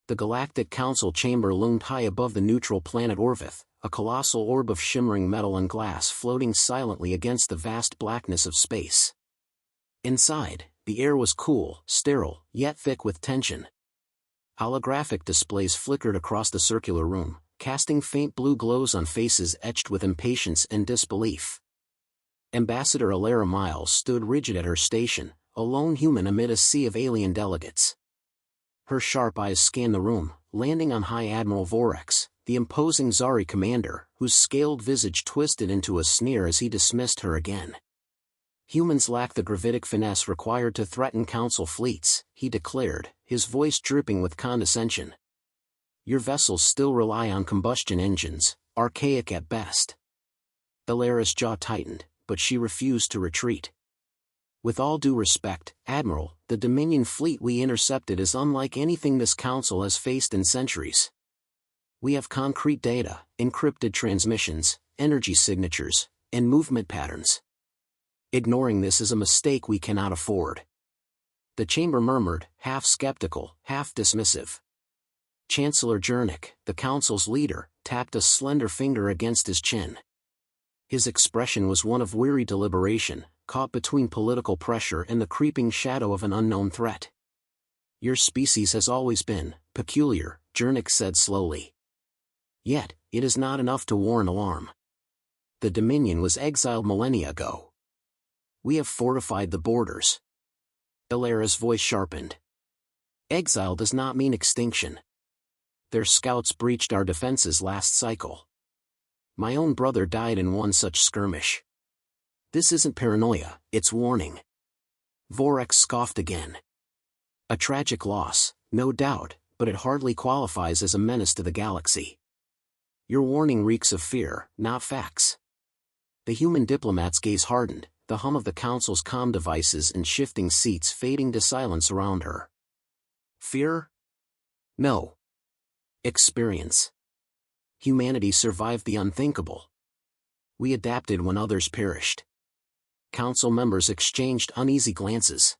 The Galactic Council chamber loomed high above the neutral planet Orvith, a colossal orb of shimmering metal and glass floating silently against the vast blackness of space. Inside, the air was cool, sterile, yet thick with tension. Holographic displays flickered across the circular room, casting faint blue glows on faces etched with impatience and disbelief. Ambassador Alara Miles stood rigid at her station, a lone human amid a sea of alien delegates. Her sharp eyes scanned the room, landing on High Admiral Vorax, the imposing Zari commander, whose scaled visage twisted into a sneer as he dismissed her again. Humans lack the gravitic finesse required to threaten Council fleets, he declared, his voice dripping with condescension. Your vessels still rely on combustion engines, archaic at best. Alara's jaw tightened, but she refused to retreat. With all due respect, Admiral, the Dominion fleet we intercepted is unlike anything this Council has faced in centuries. We have concrete data, encrypted transmissions, energy signatures, and movement patterns. Ignoring this is a mistake we cannot afford. The chamber murmured, half skeptical, half dismissive. Chancellor Jernick, the Council's leader, tapped a slender finger against his chin. His expression was one of weary deliberation, caught between political pressure and the creeping shadow of an unknown threat. Your species has always been peculiar, Jernick said slowly. Yet, it is not enough to warrant alarm. The Dominion was exiled millennia ago. We have fortified the borders. Alara's voice sharpened. Exile does not mean extinction. Their scouts breached our defenses last cycle. My own brother died in one such skirmish. This isn't paranoia, it's warning. Vorax scoffed again. A tragic loss, no doubt, but it hardly qualifies as a menace to the galaxy. Your warning reeks of fear, not facts. The human diplomat's gaze hardened, the hum of the Council's comm devices and shifting seats fading to silence around her. Fear? No. Experience. Humanity survived the unthinkable. We adapted when others perished. Council members exchanged uneasy glances.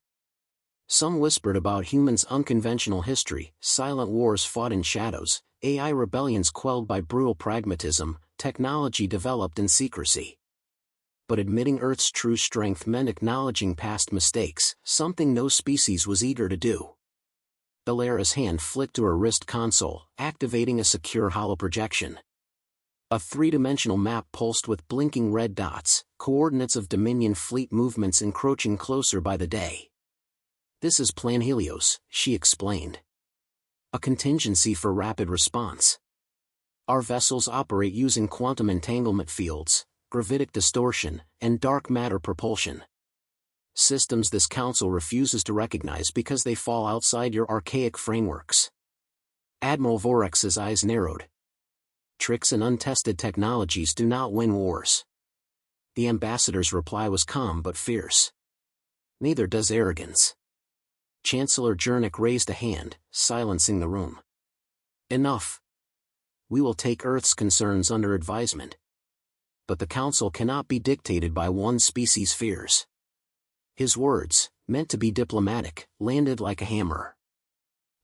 Some whispered about humans' unconventional history, silent wars fought in shadows, AI rebellions quelled by brutal pragmatism, technology developed in secrecy. But admitting Earth's true strength meant acknowledging past mistakes, something no species was eager to do. Alara's hand flicked to her wrist console, activating a secure holoprojection. A three-dimensional map pulsed with blinking red dots, coordinates of Dominion fleet movements encroaching closer by the day. This is Plan Helios, she explained. A contingency for rapid response. Our vessels operate using quantum entanglement fields, gravitic distortion, and dark matter propulsion. Systems this Council refuses to recognize because they fall outside your archaic frameworks. Admiral Vorax's eyes narrowed. Tricks and untested technologies do not win wars. The ambassador's reply was calm but fierce. Neither does arrogance. Chancellor Jernick raised a hand, silencing the room. Enough. We will take Earth's concerns under advisement. But the Council cannot be dictated by one species' fears. His words, meant to be diplomatic, landed like a hammer.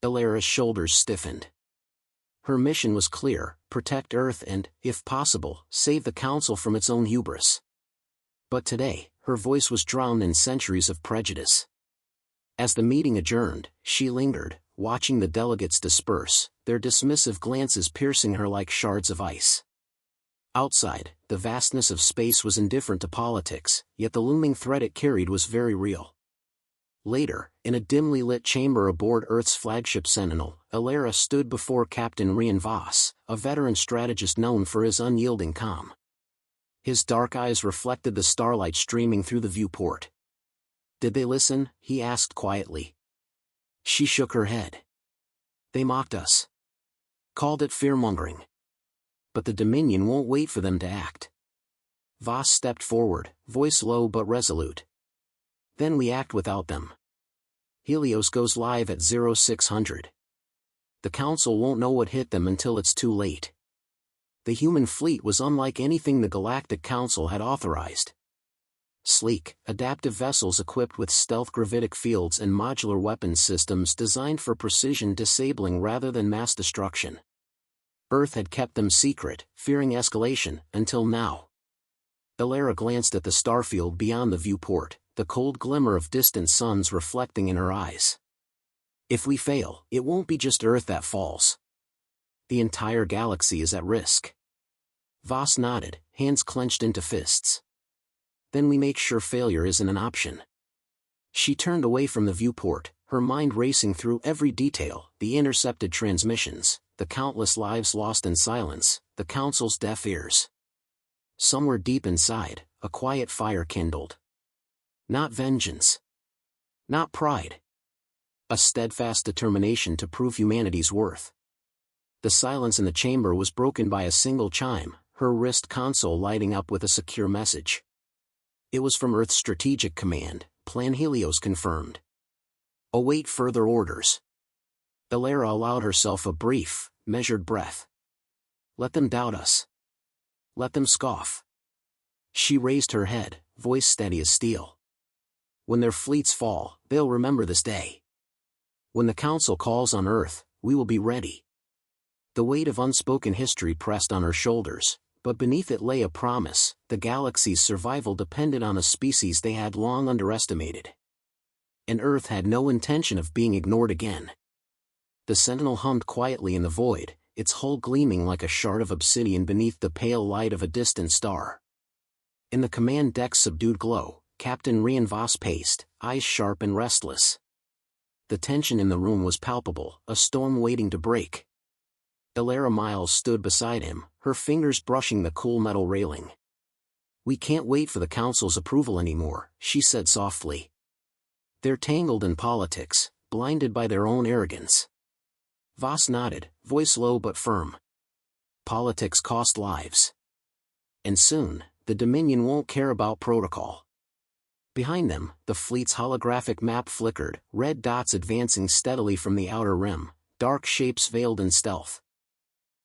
Alara's shoulders stiffened. Her mission was clear, protect Earth and, if possible, save the Council from its own hubris. But today, her voice was drowned in centuries of prejudice. As the meeting adjourned, she lingered, watching the delegates disperse, their dismissive glances piercing her like shards of ice. Outside, the vastness of space was indifferent to politics, yet the looming threat it carried was very real. Later, in a dimly lit chamber aboard Earth's flagship Sentinel, Alara stood before Captain Rian Voss, a veteran strategist known for his unyielding calm. His dark eyes reflected the starlight streaming through the viewport. Did they listen? He asked quietly. She shook her head. They mocked us. Called it fearmongering. But the Dominion won't wait for them to act. Voss stepped forward, voice low but resolute. Then we act without them. Helios goes live at 0600. The Council won't know what hit them until it's too late. The human fleet was unlike anything the Galactic Council had authorized. Sleek, adaptive vessels equipped with stealth gravitic fields and modular weapons systems designed for precision disabling rather than mass destruction. Earth had kept them secret, fearing escalation, until now. Elara glanced at the starfield beyond the viewport, the cold glimmer of distant suns reflecting in her eyes. If we fail, it won't be just Earth that falls. The entire galaxy is at risk. Voss nodded, hands clenched into fists. Then we make sure failure isn't an option. She turned away from the viewport, her mind racing through every detail, the intercepted transmissions, the countless lives lost in silence, the Council's deaf ears. Somewhere deep inside, a quiet fire kindled. Not vengeance. Not pride. A steadfast determination to prove humanity's worth. The silence in the chamber was broken by a single chime, her wrist console lighting up with a secure message. It was from Earth's Strategic Command, Plan Helios confirmed. Await further orders. Elara allowed herself a brief, measured breath. Let them doubt us. Let them scoff. She raised her head, voice steady as steel. When their fleets fall, they'll remember this day. When the Council calls on Earth, we will be ready. The weight of unspoken history pressed on her shoulders, but beneath it lay a promise: the galaxy's survival depended on a species they had long underestimated. And Earth had no intention of being ignored again. The Sentinel hummed quietly in the void, its hull gleaming like a shard of obsidian beneath the pale light of a distant star. In the command deck's subdued glow, Captain Rian Voss paced, eyes sharp and restless. The tension in the room was palpable, a storm waiting to break. Elara Miles stood beside him, her fingers brushing the cool metal railing. We can't wait for the Council's approval anymore, she said softly. They're tangled in politics, blinded by their own arrogance. Voss nodded, voice low but firm. Politics cost lives. And soon, the Dominion won't care about protocol. Behind them, the fleet's holographic map flickered, red dots advancing steadily from the outer rim, dark shapes veiled in stealth.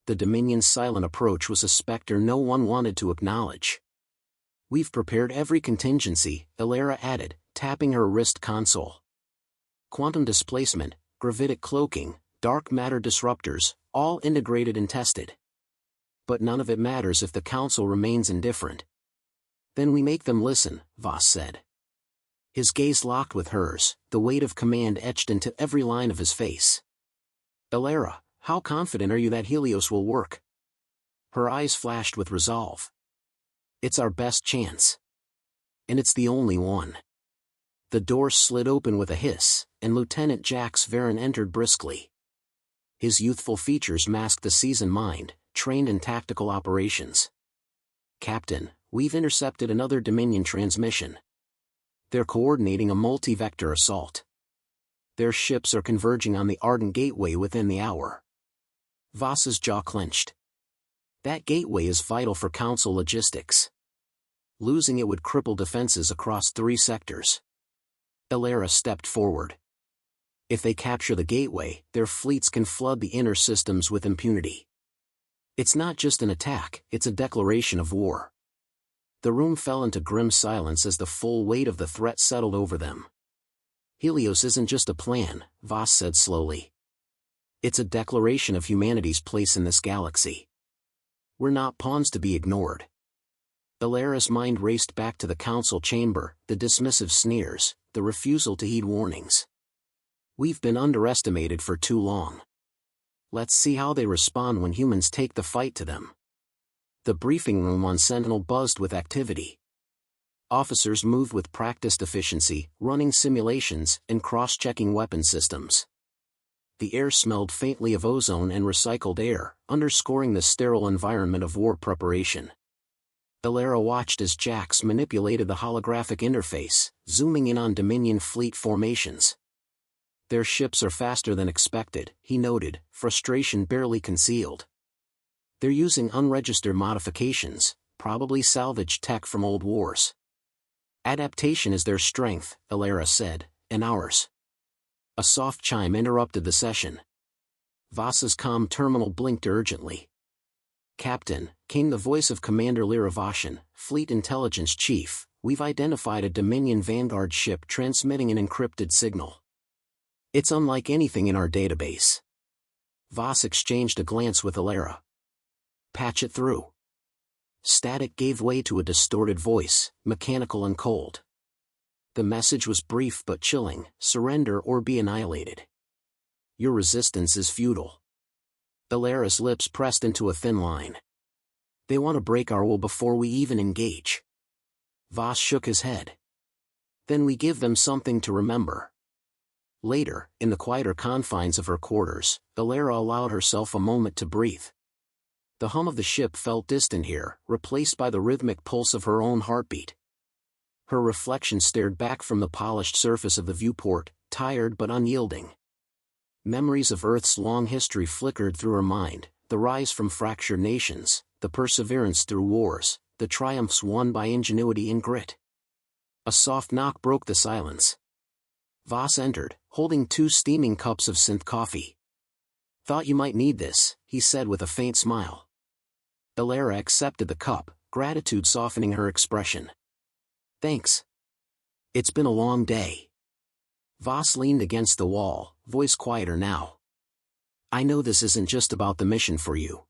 The Dominion's silent approach was a specter no one wanted to acknowledge. We've prepared every contingency, Elara added, tapping her wrist console. Quantum displacement, gravitic cloaking, dark matter disruptors, all integrated and tested. But none of it matters if the Council remains indifferent. Then we make them listen, Voss said. His gaze locked with hers, the weight of command etched into every line of his face. Elara, how confident are you that Helios will work? Her eyes flashed with resolve. It's our best chance. And it's the only one. The door slid open with a hiss, and Lieutenant Jax Varen entered briskly. His youthful features masked a seasoned mind, trained in tactical operations. Captain, we've intercepted another Dominion transmission. They're coordinating a multi-vector assault. Their ships are converging on the Ardent Gateway within the hour. Voss's jaw clenched. That gateway is vital for Council logistics. Losing it would cripple defenses across 3 sectors. Elara stepped forward. If they capture the gateway, their fleets can flood the inner systems with impunity. It's not just an attack, it's a declaration of war. The room fell into grim silence as the full weight of the threat settled over them. Helios isn't just a plan, Voss said slowly. It's a declaration of humanity's place in this galaxy. We're not pawns to be ignored. Elara's mind raced back to the Council chamber, the dismissive sneers, the refusal to heed warnings. We've been underestimated for too long. Let's see how they respond when humans take the fight to them. The briefing room on Sentinel buzzed with activity. Officers moved with practiced efficiency, running simulations and cross-checking weapon systems. The air smelled faintly of ozone and recycled air, underscoring the sterile environment of war preparation. Elara watched as Jax manipulated the holographic interface, zooming in on Dominion fleet formations. Their ships are faster than expected, he noted, frustration barely concealed. They're using unregistered modifications, probably salvaged tech from old wars. Adaptation is their strength, Elara said, and ours. A soft chime interrupted the session. Voss's comm terminal blinked urgently. "Captain," came the voice of Commander Liravashan, Fleet Intelligence Chief, "we've identified a Dominion Vanguard ship transmitting an encrypted signal. It's unlike anything in our database." Voss exchanged a glance with Alara. "Patch it through." Static gave way to a distorted voice, mechanical and cold. The message was brief but chilling: "Surrender or be annihilated. Your resistance is futile." Alara's lips pressed into a thin line. "They want to break our will before we even engage." Voss shook his head. "Then we give them something to remember." Later, in the quieter confines of her quarters, Alara allowed herself a moment to breathe. The hum of the ship felt distant here, replaced by the rhythmic pulse of her own heartbeat. Her reflection stared back from the polished surface of the viewport, tired but unyielding. Memories of Earth's long history flickered through her mind: the rise from fractured nations, the perseverance through wars, the triumphs won by ingenuity and grit. A soft knock broke the silence. Voss entered, holding 2 steaming cups of synth coffee. "Thought you might need this," he said with a faint smile. Alara accepted the cup, gratitude softening her expression. "Thanks. It's been a long day." Voss leaned against the wall, voice quieter now. "I know this isn't just about the mission for you.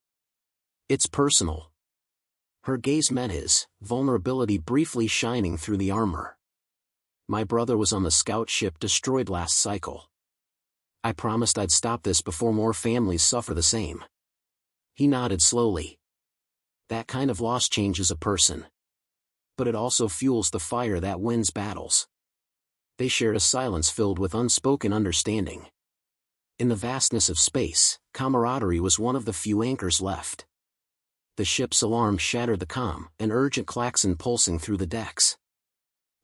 It's personal." Her gaze met his, vulnerability briefly shining through the armor. "My brother was on the scout ship destroyed last cycle. I promised I'd stop this before more families suffer the same." He nodded slowly. "That kind of loss changes a person. But it also fuels the fire that wins battles." They shared a silence filled with unspoken understanding. In the vastness of space, camaraderie was one of the few anchors left. The ship's alarm shattered the calm, an urgent klaxon pulsing through the decks.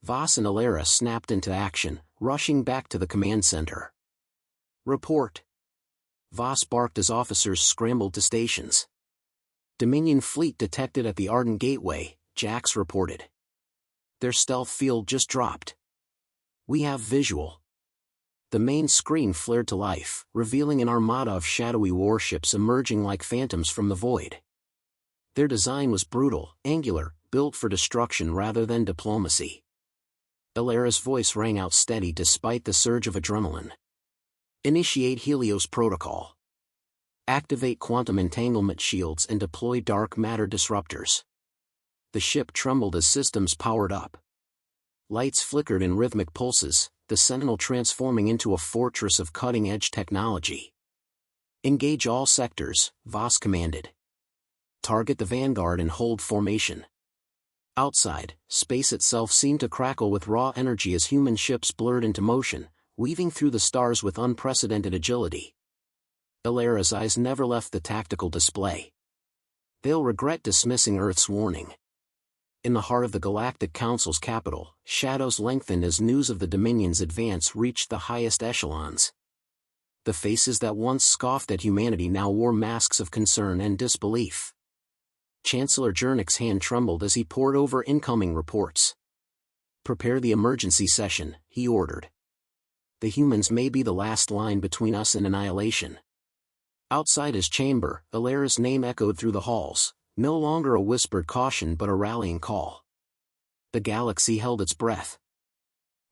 Voss and Alara snapped into action, rushing back to the command center. "Report." Voss barked as officers scrambled to stations. "Dominion fleet detected at the Ardent Gateway," Jax reported. "Their stealth field just dropped. We have visual." The main screen flared to life, revealing an armada of shadowy warships emerging like phantoms from the void. Their design was brutal, angular, built for destruction rather than diplomacy. Alara's voice rang out steady despite the surge of adrenaline. "Initiate Helios Protocol. Activate quantum entanglement shields and deploy dark matter disruptors." The ship trembled as systems powered up. Lights flickered in rhythmic pulses, the Sentinel transforming into a fortress of cutting-edge technology. "Engage all sectors," Voss commanded. "Target the Vanguard and hold formation." Outside, space itself seemed to crackle with raw energy as human ships blurred into motion, weaving through the stars with unprecedented agility. Alara's eyes never left the tactical display. "They'll regret dismissing Earth's warning." In the heart of the Galactic Council's capital, shadows lengthened as news of the Dominion's advance reached the highest echelons. The faces that once scoffed at humanity now wore masks of concern and disbelief. Chancellor Jernick's hand trembled as he pored over incoming reports. "Prepare the emergency session," he ordered. "The humans may be the last line between us and annihilation." Outside his chamber, Alara's name echoed through the halls, no longer a whispered caution but a rallying call. The galaxy held its breath.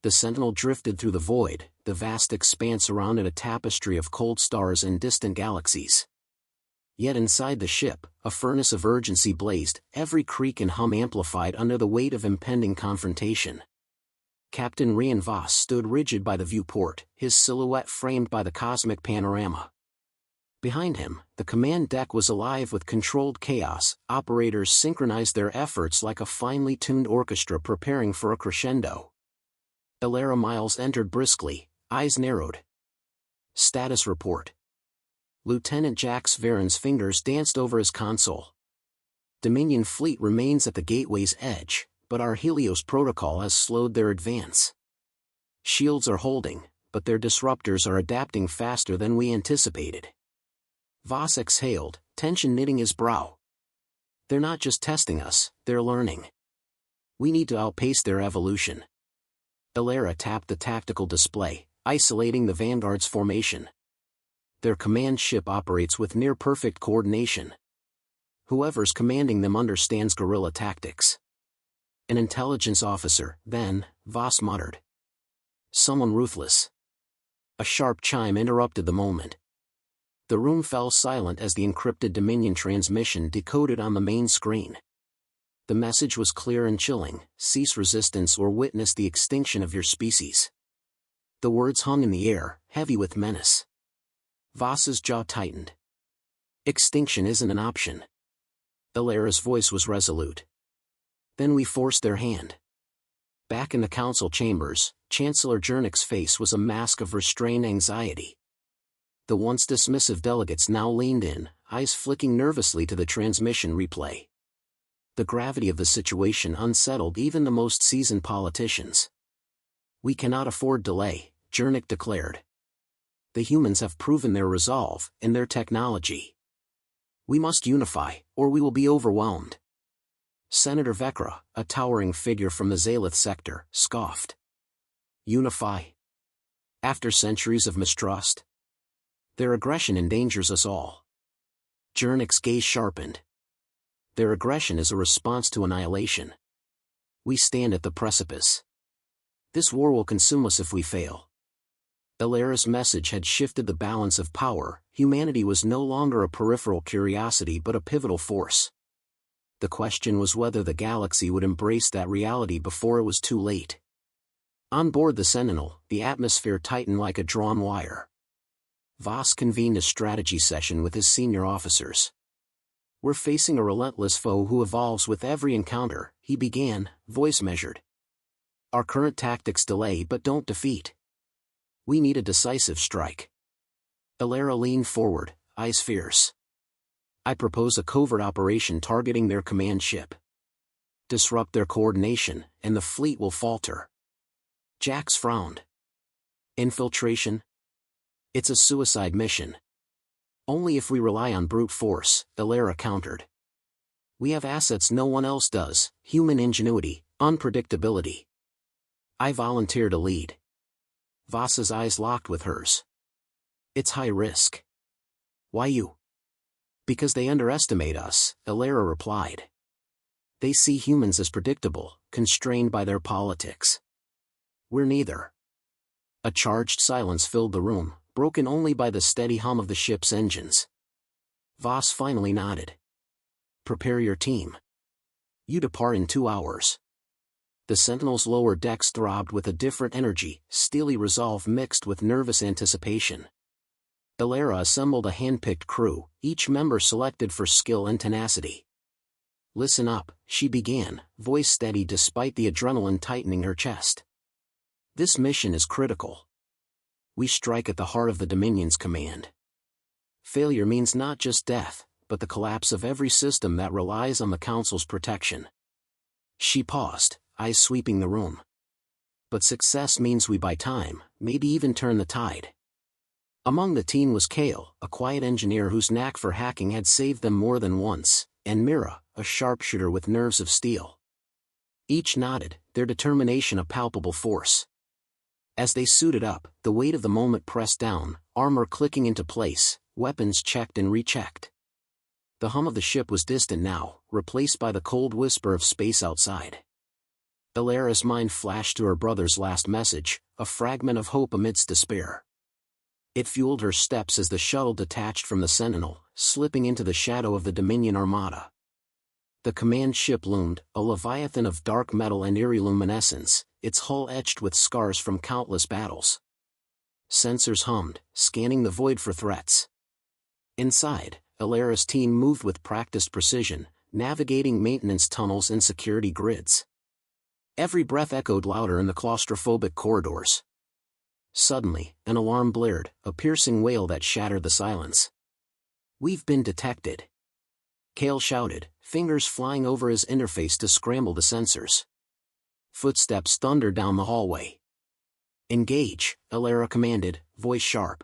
The Sentinel drifted through the void, the vast expanse around it a tapestry of cold stars and distant galaxies. Yet inside the ship, a furnace of urgency blazed, every creak and hum amplified under the weight of impending confrontation. Captain Rian Voss stood rigid by the viewport, his silhouette framed by the cosmic panorama. Behind him, the command deck was alive with controlled chaos. Operators synchronized their efforts like a finely tuned orchestra preparing for a crescendo. Alara Miles entered briskly, eyes narrowed. "Status report." Lieutenant Jax Varen's fingers danced over his console. "Dominion fleet remains at the gateway's edge, but our Helios protocol has slowed their advance. Shields are holding, but their disruptors are adapting faster than we anticipated." Voss exhaled, tension knitting his brow. "They're not just testing us, they're learning. We need to outpace their evolution." Alara tapped the tactical display, isolating the Vanguard's formation. "Their command ship operates with near-perfect coordination." Whoever's commanding them understands guerrilla tactics. An intelligence officer, then, Voss muttered. Someone ruthless. A sharp chime interrupted the moment. The room fell silent as the encrypted Dominion transmission decoded on the main screen. The message was clear and chilling: cease resistance or witness the extinction of your species. The words hung in the air, heavy with menace. Voss's jaw tightened. Extinction isn't an option. Illyra's voice was resolute. Then we forced their hand. Back in the council chambers, Chancellor Jernich's face was a mask of restrained anxiety. The once dismissive delegates now leaned in, eyes flicking nervously to the transmission replay. The gravity of the situation unsettled even the most seasoned politicians. We cannot afford delay, Jernich declared. The humans have proven their resolve, and their technology. We must unify, or we will be overwhelmed. Senator Vekra, a towering figure from the Zalith sector, scoffed. Unify? After centuries of mistrust? Their aggression endangers us all. Jernich's gaze sharpened. Their aggression is a response to annihilation. We stand at the precipice. This war will consume us if we fail. Illyra's message had shifted the balance of power. Humanity was no longer a peripheral curiosity but a pivotal force. The question was whether the galaxy would embrace that reality before it was too late. On board the Sentinel, the atmosphere tightened like a drawn wire. Voss convened a strategy session with his senior officers. We're facing a relentless foe who evolves with every encounter, he began, voice measured. Our current tactics delay but don't defeat. We need a decisive strike. Illyra leaned forward, eyes fierce. I propose a covert operation targeting their command ship. Disrupt their coordination, and the fleet will falter. Jax frowned. Infiltration? It's a suicide mission. Only if we rely on brute force, Illyra countered. We have assets no one else does: human ingenuity, unpredictability. I volunteer to lead. Voss's eyes locked with hers. It's high risk. Why you? Because they underestimate us, Illyra replied. They see humans as predictable, constrained by their politics. We're neither. A charged silence filled the room, broken only by the steady hum of the ship's engines. Voss finally nodded. Prepare your team. You depart in 2 hours. The Sentinel's lower decks throbbed with a different energy, steely resolve mixed with nervous anticipation. Illyra assembled a hand-picked crew, each member selected for skill and tenacity. Listen up, she began, voice steady despite the adrenaline tightening her chest. This mission is critical. We strike at the heart of the Dominion's command. Failure means not just death, but the collapse of every system that relies on the Council's protection. She paused, eyes sweeping the room. But success means we buy time, maybe even turn the tide. Among the team was Kale, a quiet engineer whose knack for hacking had saved them more than once, and Mira, a sharpshooter with nerves of steel. Each nodded, their determination a palpable force. As they suited up, the weight of the moment pressed down, armor clicking into place, weapons checked and rechecked. The hum of the ship was distant now, replaced by the cold whisper of space outside. Illyra's mind flashed to her brother's last message, a fragment of hope amidst despair. It fueled her steps as the shuttle detached from the Sentinel, slipping into the shadow of the Dominion Armada. The command ship loomed, a leviathan of dark metal and eerie luminescence, its hull etched with scars from countless battles. Sensors hummed, scanning the void for threats. Inside, Illyra's team moved with practiced precision, navigating maintenance tunnels and security grids. Every breath echoed louder in the claustrophobic corridors. Suddenly, an alarm blared, a piercing wail that shattered the silence. We've been detected. Kale shouted, fingers flying over his interface to scramble the sensors. Footsteps thundered down the hallway. Engage, Illyra commanded, voice sharp.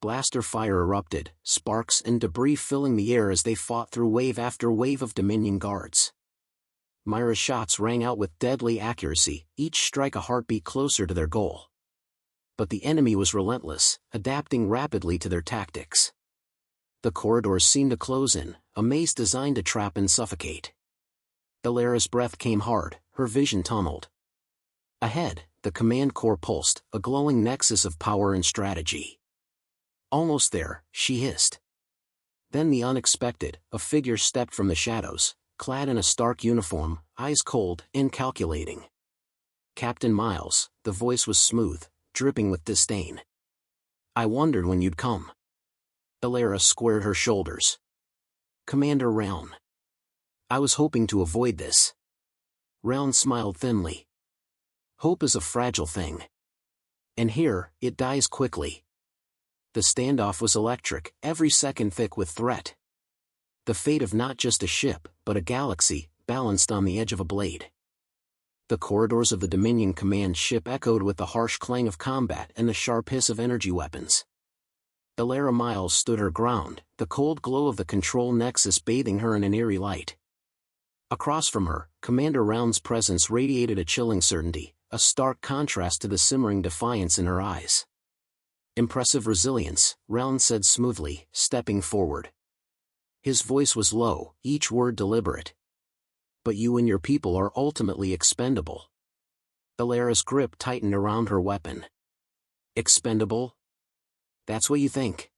Blaster fire erupted, sparks and debris filling the air as they fought through wave after wave of Dominion guards. Myra's shots rang out with deadly accuracy, each strike a heartbeat closer to their goal. But the enemy was relentless, adapting rapidly to their tactics. The corridors seemed to close in, a maze designed to trap and suffocate. Alara's breath came hard, her vision tunneled. Ahead, the command core pulsed, a glowing nexus of power and strategy. Almost there, she hissed. Then the unexpected, a figure stepped from the shadows, clad in a stark uniform, eyes cold, incalculating. Captain Miles, the voice was smooth, dripping with disdain. I wondered when you'd come. Alara squared her shoulders. Commander Round. I was hoping to avoid this. Round smiled thinly. Hope is a fragile thing. And here, it dies quickly. The standoff was electric, every second thick with threat. The fate of not just a ship, but a galaxy, balanced on the edge of a blade. The corridors of the Dominion command ship echoed with the harsh clang of combat and the sharp hiss of energy weapons. Alara Miles stood her ground, the cold glow of the control nexus bathing her in an eerie light. Across from her, Commander Round's presence radiated a chilling certainty, a stark contrast to the simmering defiance in her eyes. Impressive resilience, Round said smoothly, stepping forward. His voice was low, each word deliberate. But you and your people are ultimately expendable. Alara's grip tightened around her weapon. Expendable? That's what you think.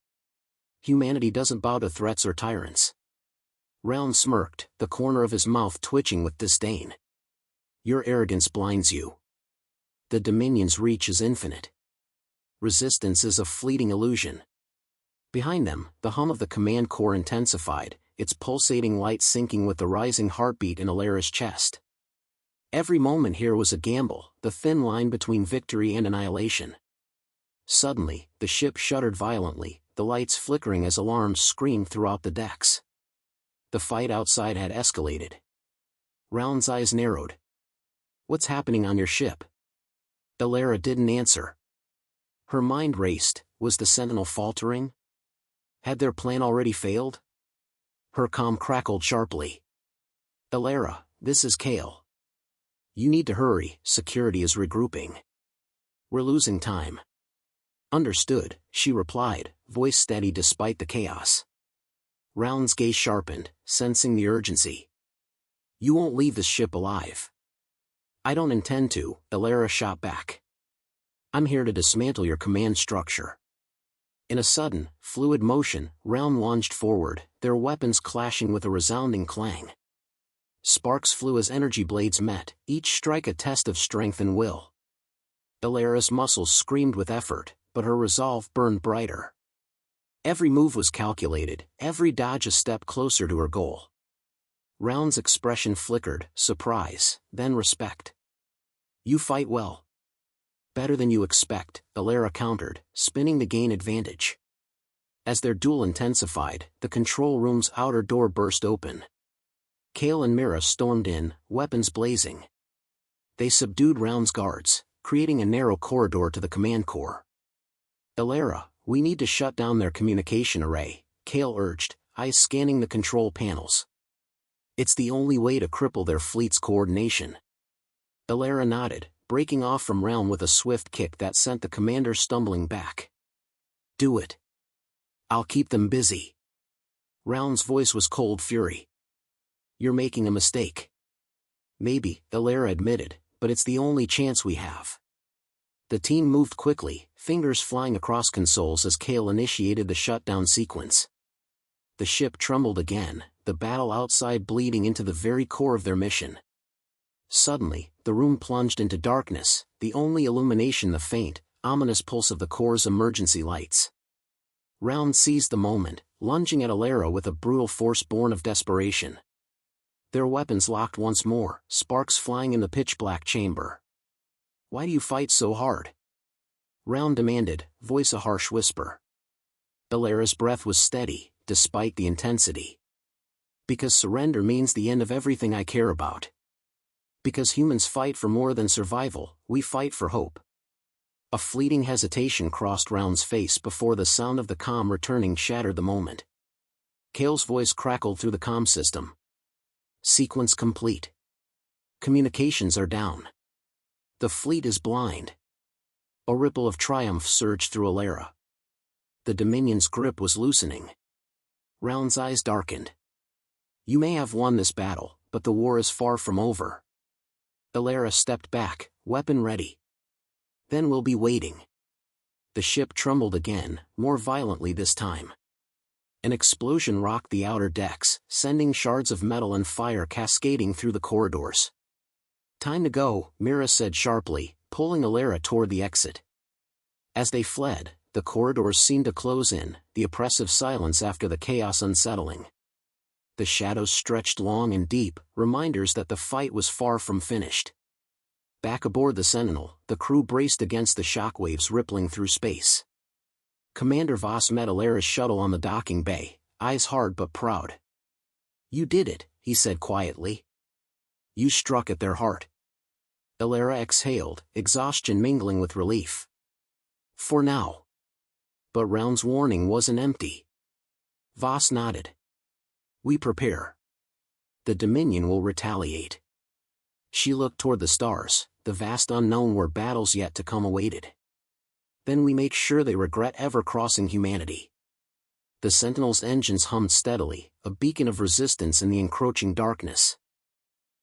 Humanity doesn't bow to threats or tyrants. Round smirked, the corner of his mouth twitching with disdain. Your arrogance blinds you. The Dominion's reach is infinite. Resistance is a fleeting illusion. Behind them, the hum of the command core intensified, its pulsating light syncing with the rising heartbeat in Alara's chest. Every moment here was a gamble, the thin line between victory and annihilation. Suddenly, the ship shuddered violently, the lights flickering as alarms screamed throughout the decks. The fight outside had escalated. Round's eyes narrowed. What's happening on your ship? Alara didn't answer. Her mind raced, was the Sentinel faltering? Had their plan already failed? Her comm crackled sharply. Alara, this is Kale. You need to hurry, security is regrouping. We're losing time. Understood, she replied, voice steady despite the chaos. Round's gaze sharpened, sensing the urgency. You won't leave this ship alive. I don't intend to, Alara shot back. I'm here to dismantle your command structure. In a sudden, fluid motion, Round lunged forward, their weapons clashing with a resounding clang. Sparks flew as energy blades met, each strike a test of strength and will. Alara's muscles screamed with effort, but her resolve burned brighter. Every move was calculated, every dodge a step closer to her goal. Round's expression flickered, surprise, then respect. You fight well. Better than you expect, Alara countered, spinning to gain advantage. As their duel intensified, the control room's outer door burst open. Kale and Mira stormed in, weapons blazing. They subdued Round's guards, creating a narrow corridor to the command core. Alara, we need to shut down their communication array, Kale urged, eyes scanning the control panels. It's the only way to cripple their fleet's coordination. Alara nodded, breaking off from Round with a swift kick that sent the commander stumbling back. Do it. I'll keep them busy. Round's voice was cold fury. You're making a mistake. Maybe, Alara admitted, but it's the only chance we have. The team moved quickly, fingers flying across consoles as Kale initiated the shutdown sequence. The ship trembled again, the battle outside bleeding into the very core of their mission. Suddenly, the room plunged into darkness, the only illumination the faint, ominous pulse of the core's emergency lights. Round seized the moment, lunging at Alara with a brutal force born of desperation. Their weapons locked once more, sparks flying in the pitch-black chamber. Why do you fight so hard? Round demanded, voice a harsh whisper. Alara's breath was steady, despite the intensity. Because surrender means the end of everything I care about. Because humans fight for more than survival, we fight for hope. A fleeting hesitation crossed Round's face before the sound of the comm returning shattered the moment. Kale's voice crackled through the comm system. Sequence complete. Communications are down. The fleet is blind. A ripple of triumph surged through Alara. The Dominion's grip was loosening. Round's eyes darkened. You may have won this battle, but the war is far from over. Elara stepped back, weapon ready. Then we'll be waiting. The ship trembled again, more violently this time. An explosion rocked the outer decks, sending shards of metal and fire cascading through the corridors. Time to go, Mira said sharply, pulling Elara toward the exit. As they fled, the corridors seemed to close in, the oppressive silence after the chaos unsettling. The shadows stretched long and deep, reminders that the fight was far from finished. Back aboard the Sentinel, the crew braced against the shockwaves rippling through space. Commander Voss met Elara's shuttle on the docking bay, eyes hard but proud. You did it, he said quietly. You struck at their heart. Elara exhaled, exhaustion mingling with relief. For now. But Round's warning wasn't empty. Voss nodded. We prepare. The Dominion will retaliate. She looked toward the stars, the vast unknown where battles yet to come awaited. Then we make sure they regret ever crossing humanity. The Sentinel's engines hummed steadily, a beacon of resistance in the encroaching darkness.